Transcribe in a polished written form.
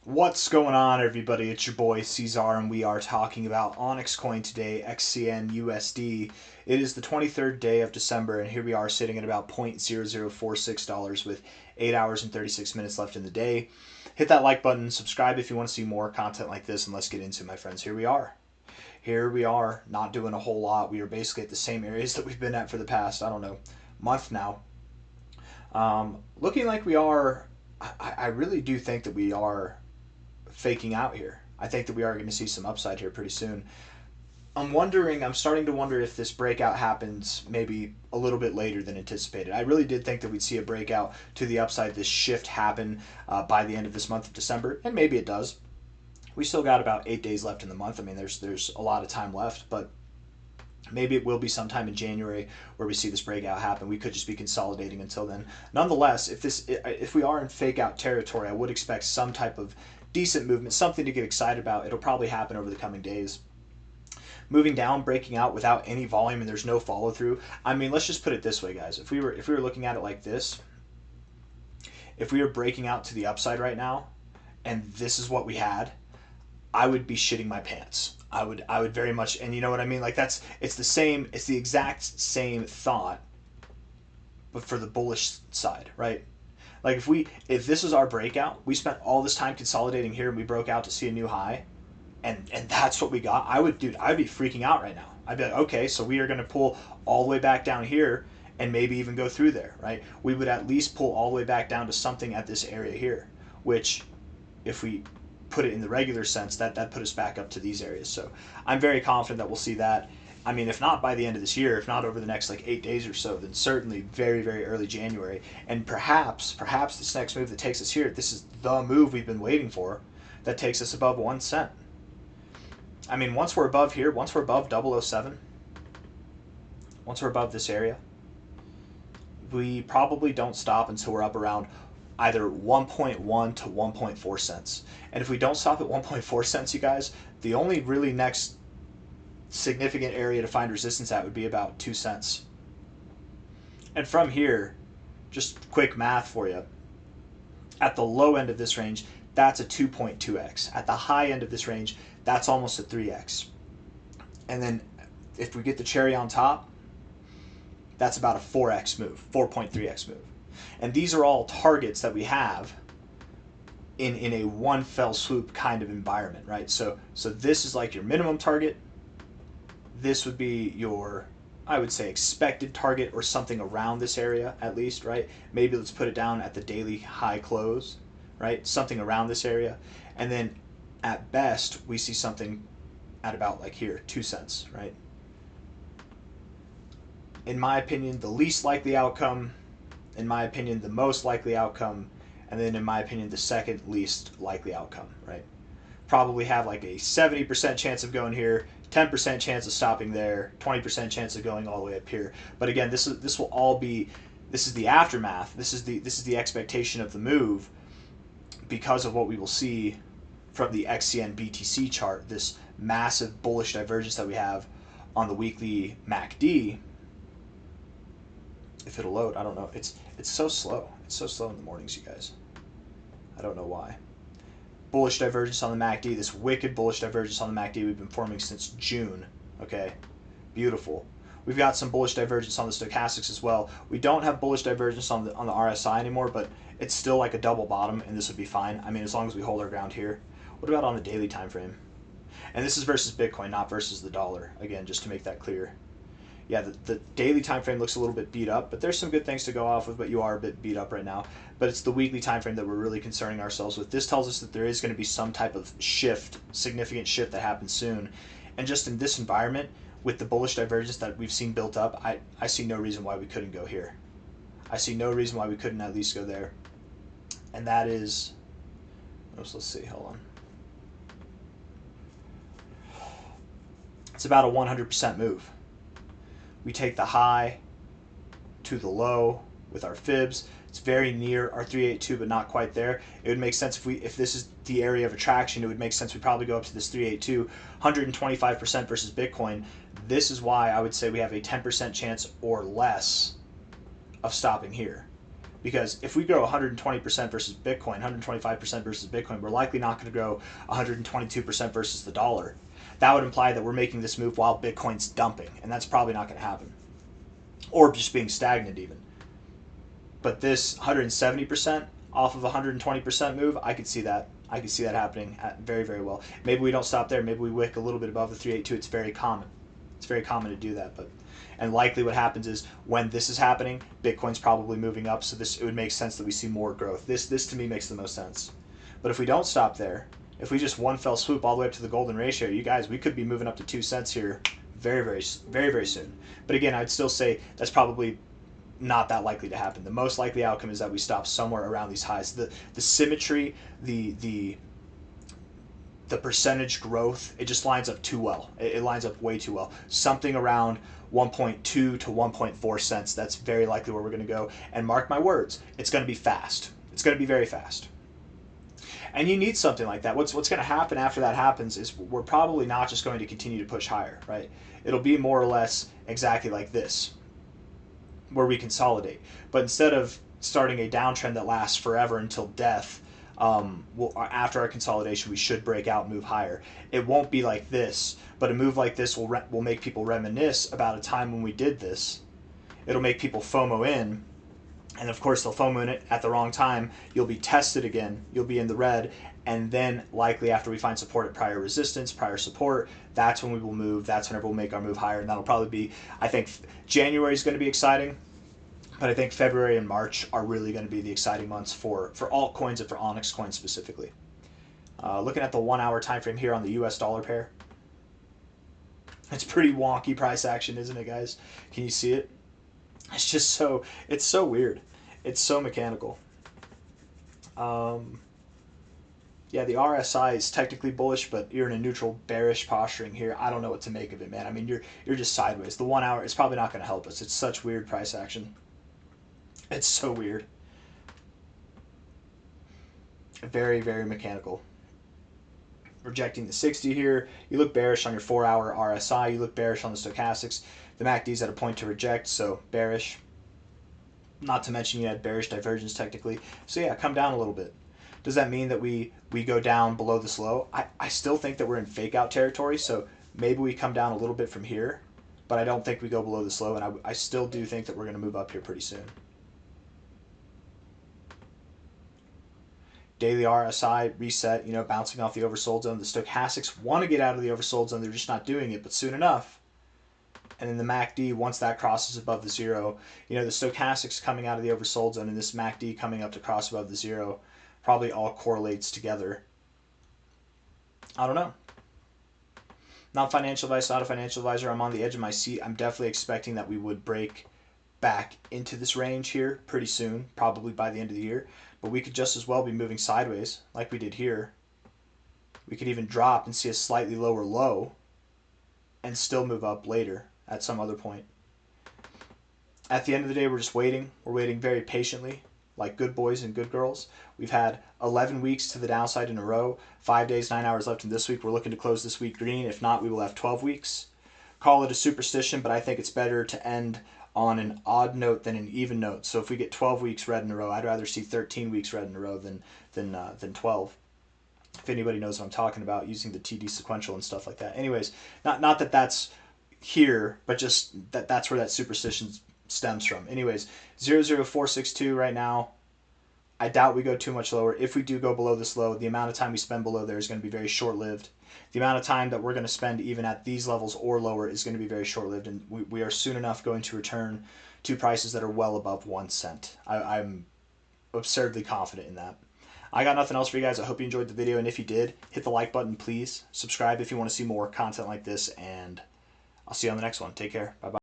What's going on, everybody? It's your boy C-Zar, and we are talking about OnyxCoin today, XCN USD. It is the 23rd day of December, and here we are sitting at about $0.0046 with 8 hours and 36 minutes left in the day. Hit that like button, subscribe if you want to see more content like this, and let's get into it, my friends. Here we are. Here we are, not doing a whole lot. We are basically at the same areas that we've been at for the past, I don't know, month now. Looking like we are, I really do think that we are faking out here. I think that we are going to see some upside here pretty soon. I'm starting to wonder if this breakout happens maybe a little bit later than anticipated. I really did think that we'd see a breakout to the upside, this shift happen by the end of this month of December, and maybe it does. We still got about 8 days left in the month. I mean, there's a lot of time left, but maybe it will be sometime in January where we see this breakout happen. We could just be consolidating until then. Nonetheless, if we are in fake out territory, I would expect some type of decent movement, something to get excited about. It'll probably happen over the coming days. Moving down, breaking out without any volume, and there's no follow through. I mean, let's just put it this way, guys. If we were looking at it like this, if we were breaking out to the upside right now, and this is what we had, I would be shitting my pants. I would very much, and you know what I mean? Like it's the exact same thought, but for the bullish side, right? Like if this is our breakout, we spent all this time consolidating here and we broke out to see a new high, and that's what we got. I'd be freaking out right now. I'd be like, okay, so we are going to pull all the way back down here and maybe even go through there, right? We would at least pull all the way back down to something at this area here, which if we put it in the regular sense, that put us back up to these areas. So I'm very confident that we'll see that. I mean, if not by the end of this year, if not over the next like 8 days or so, then certainly very, very early January. And perhaps this next move that takes us here, this is the move we've been waiting for, that takes us above 1 cent. I mean, once we're above here, once we're above 007, once we're above this area, we probably don't stop until we're up around either 1.1 to 1.4 cents. And if we don't stop at 1.4 cents, you guys, the only really next significant area to find resistance at would be about 2 cents. And from here, just quick math for you, at the low end of this range, that's a 2.2x. At the high end of this range, that's almost a 3x. And then if we get the cherry on top, that's about a 4x move, 4.3x move. And these are all targets that we have in a one fell swoop kind of environment, right? So this is like your minimum target. This would be your, I would say, expected target or something around this area at least, right? Maybe let's put it down at the daily high close, right? Something around this area. And then at best, we see something at about like here, 2 cents, right? In my opinion, the least likely outcome, in my opinion, the most likely outcome, and then in my opinion, the second least likely outcome, right? Probably have like a 70% chance of going here, 10% chance of stopping there, 20% chance of going all the way up here. But again, this will all be, this is the aftermath. This is the expectation of the move because of what we will see from the XCNBTC chart, this massive bullish divergence that we have on the weekly MACD. If it'll load, I don't know. It's so slow. It's so slow in the mornings, you guys. I don't know why. Bullish divergence on the MACD, this wicked bullish divergence on the MACD we've been forming since June. Okay, beautiful. We've got some bullish divergence on the stochastics as well. We don't have bullish divergence on the RSI anymore, but it's still like a double bottom, and this would be fine. I mean, as long as we hold our ground here. What about on the daily time frame? And this is versus Bitcoin, not versus the dollar. Again, just to make that clear. Yeah, the daily time frame looks a little bit beat up, but there's some good things to go off with, but you are a bit beat up right now. But it's the weekly time frame that we're really concerning ourselves with. This tells us that there is going to be some type of shift, significant shift that happens soon. And just in this environment, with the bullish divergence that we've seen built up, I see no reason why we couldn't go here. I see no reason why we couldn't at least go there. And that is, let's see, hold on. It's about a 100% move. We take the high to the low with our fibs. It's very near our 382, but not quite there. It would make sense if this is the area of attraction, it would make sense we probably go up to this 382, 125% versus Bitcoin. This is why I would say we have a 10% chance or less of stopping here. Because if we grow 120% versus Bitcoin, 125% versus Bitcoin, we're likely not going to grow 122% versus the dollar. That would imply that we're making this move while Bitcoin's dumping, and that's probably not going to happen. Or just being stagnant even. But this 170% off of a 120% move, I could see that. I could see that happening very, very well. Maybe we don't stop there. Maybe we wick a little bit above the 382. It's very common. It's very common to do that. And likely what happens is when this is happening, Bitcoin's probably moving up, so it would make sense that we see more growth. This to me makes the most sense. But if we don't stop there, if we just one fell swoop all the way up to the golden ratio, you guys, we could be moving up to 2 cents here very, very, very, very soon. But again, I'd still say that's probably not that likely to happen. The most likely outcome is that we stop somewhere around these highs. The symmetry, the percentage growth, it just lines up too well. It lines up way too well. Something around 1.2 to 1.4 cents. That's very likely where we're going to go. And mark my words, it's going to be fast. It's going to be very fast. And you need something like that. What's going to happen after that happens is we're probably not just going to continue to push higher, right? It'll be more or less exactly like this, where we consolidate. But instead of starting a downtrend that lasts forever until death, after our consolidation, we should break out and move higher. It won't be like this, but a move like this will make people reminisce about a time when we did this. It'll make people FOMO in, and of course they'll FOMO in it at the wrong time. You'll be tested again. You'll be in the red, and then likely after we find support at prior resistance, prior support, that's when we will move. That's whenever we'll make our move higher, and that'll probably be, I think, January is going to be exciting. But I think February and March are really going to be the exciting months for altcoins and for OnyxCoin specifically. Looking at the 1 hour time frame here on the US dollar pair. It's pretty wonky price action, isn't it, guys? Can you see it? It's just it's so weird. It's so mechanical. Yeah, the RSI is technically bullish, but you're in a neutral bearish posturing here. I don't know what to make of it, man. I mean, you're just sideways. The 1 hour is probably not going to help us. It's such weird price action. It's so weird. Very, very mechanical. Rejecting the 60 here. You look bearish on your 4 hour RSI. You look bearish on the stochastics. The MACD's at a point to reject, so bearish. Not to mention you had bearish divergence technically. So yeah, come down a little bit. Does that mean that we go down below this low? I still think that we're in fake out territory, so maybe we come down a little bit from here, but I don't think we go below this low, and I still do think that we're going to move up here pretty soon. Daily RSI reset, bouncing off the oversold zone. The stochastics want to get out of the oversold zone. They're just not doing it, but soon enough. And then the MACD, once that crosses above the zero, the stochastics coming out of the oversold zone and this MACD coming up to cross above the zero probably all correlates together. I don't know. Not financial advice, not a financial advisor. I'm on the edge of my seat. I'm definitely expecting that we would break back into this range here pretty soon, probably by the end of the year. But we could just as well be moving sideways like we did here. We could even drop and see a slightly lower low and still move up later at some other point. At the end of the day, we're just waiting. We're waiting very patiently, like good boys and good girls. We've had 11 weeks to the downside in a row, 5 days, 9 hours left in this week. We're looking to close this week green. If not, we will have 12 weeks. Call it a superstition, but I think it's better to end on an odd note than an even note. So if we get 12 weeks red in a row, I'd rather see 13 weeks red in a row than 12. If anybody knows what I'm talking about, using the TD sequential and stuff like that. Anyways, not that that's here, but just that's where that superstition stems from. Anyways, 00462 right now. I doubt we go too much lower. If we do go below this low, the amount of time we spend below there is going to be very short-lived. The amount of time that we're going to spend even at these levels or lower is going to be very short-lived, and we are soon enough going to return to prices that are well above 1 cent. I'm absurdly confident in that. I got nothing else for you guys. I hope you enjoyed the video, and if you did, hit the like button, please. Subscribe if you want to see more content like this, and I'll see you on the next one. Take care. Bye-bye.